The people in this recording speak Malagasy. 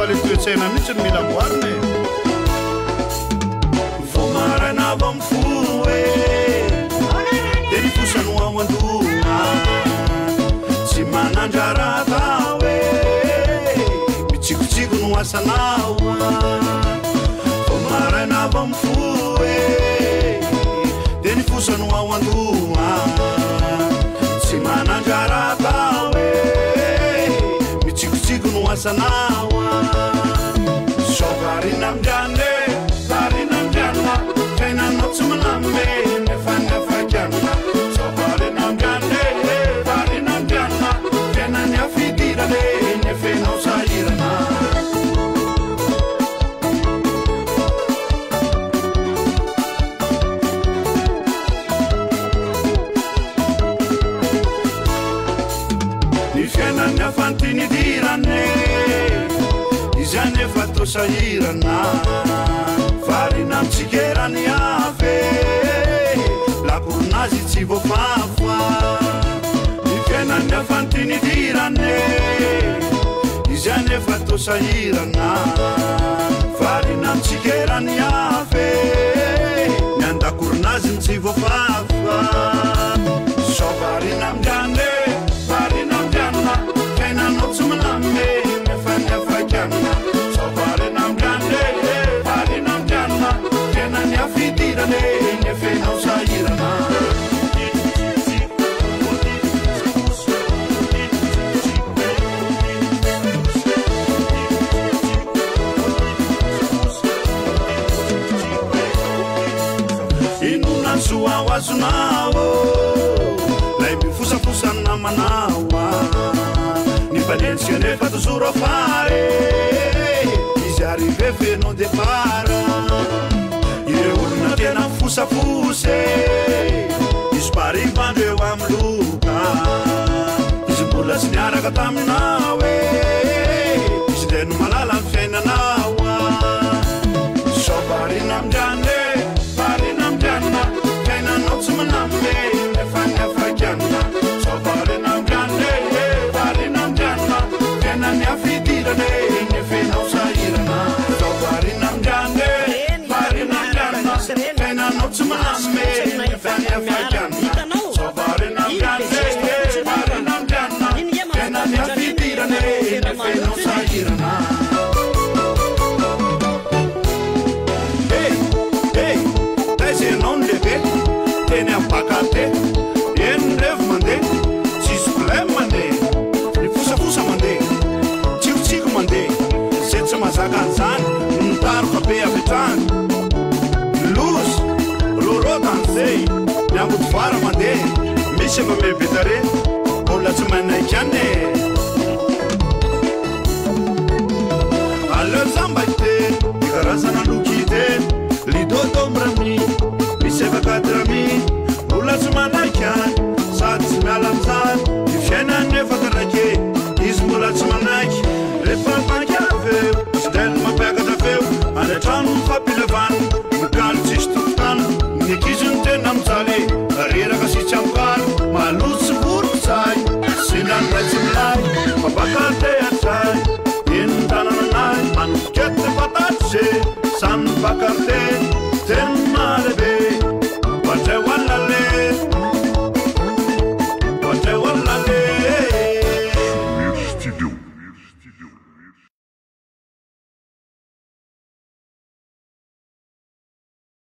le toetsaina mihitsy ny mila boarina e vomaraina avy amin'ny fo e dia ny fosany ho ao andona tsy manandrara atao e mitsikotsiko no asanao vomaraina avy amin'ny fo e dia ny fosany ho ao andona tsy manandrara atao e mitsikotsiko no asanao sovarina amindriane varina amindriana fiainanao tsy maname nefa nefakiana sovarina amindriane varina amindriana fiainany afidirane nefenao sahirana ny fiainany afantinidirane izany efa to sahirana varina mitsikerany ave lakorinazy tsy voafafa ny fiainany afantinidirane izany efa to sahirana varina mitsikerany ave ny andakorinazy tsy voafafa so varina amindriane varina amindriana fiainanao tsy maname nefa nefakiana so varina amindriane varina amindriana fiainany afidirane nefenao sahirana inona ny soa ho azonao lay mifosafosany namanao ny mpanentsika nefa tozoro afare izy arrive venao départ ireo olona tena mifosafose izy parivandro eo amin'ny loka izy mbola tsy niaraka taminao e izy dia no malala ny fiainanao so varina amindriane varina amindriana fiainanao tsy maname nefa nefakiana so varina amindriane varina amindriana fiainany afidirane nefenao sahirana so varina amindriane varina amindriana fiainanao tsy maname nefa nefakiana so varina amindriane varina amindriana fiainany afidirane nefenao sahirana taizenao ny lehibe teny ambakate eny revo mandeha tsisy problème mandeha ny fosafosa mandeha tsikotsiko mandeha zay tsy mazaka an'izany nitaroka be avetrany lozy rorotan'izay ny ambotovara mandeha misy efa mebetare olona tsy manaikany